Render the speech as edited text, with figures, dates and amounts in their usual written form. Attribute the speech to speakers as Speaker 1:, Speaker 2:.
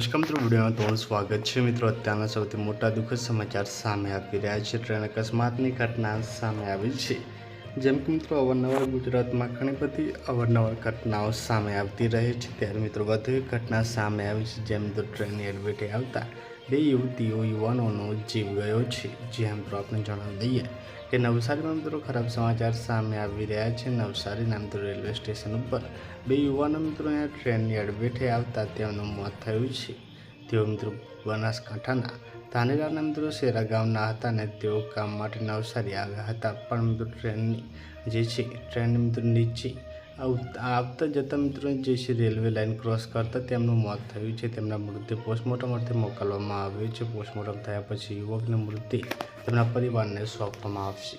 Speaker 1: નમસ્કાર મિત્રો, વિડીયોમાં તમારું સ્વાગત છે। મિત્રો, અત્યારના સૌથી મોટા દુઃખદ સમાચાર સામે આવી રહ્યા છે। ટ્રેન અકસ્માતની ઘટના સામે આવી છે। જેમ કે મિત્રો, અવારનવાર ગુજરાતમાં ઘણી બધી અવારનવાર ઘટનાઓ સામે આવતી રહે છે। ત્યારે મિત્રો વધુ એક ઘટના સામે આવી છે। જેમ મિત્રો ટ્રેનની એડવેટે આવતા બે યુવાનોનો જીવ ગયો છે। જ્યાં મિત્રો આપણે જણાવી દઈએ કે નવસારીમાં મિત્રો ખરાબ સમાચાર સામે આવી રહ્યા છે। નવસારીના મિત્રો રેલવે સ્ટેશન ઉપર બે યુવાનો મિત્રો અહીંયા ટ્રેનની એડવેટે આવતા તેમનું મોત થયું છે। તેઓ મિત્રો બનાસકાંઠાના ધાનેરાના મિત્રો શેરા ગામના હતા અને તેઓ કામ માટે નવસારી આવ્યા હતા। પણ મિત્રો ટ્રેનની જે છે ટ્રેન મિત્રો નીચે આવતા જતા મિત્રો જે છે રેલવે લાઇન ક્રોસ કરતા તેમનું મોત થયું છે। તેમના મૃતદેહ પોસ્ટમોર્ટમ અર્થે મોકલવામાં આવ્યો છે। પોસ્ટમોર્ટમ થયા પછી યુવકના મૃતદેહ તેમના પરિવારને સોંપવામાં આવશે।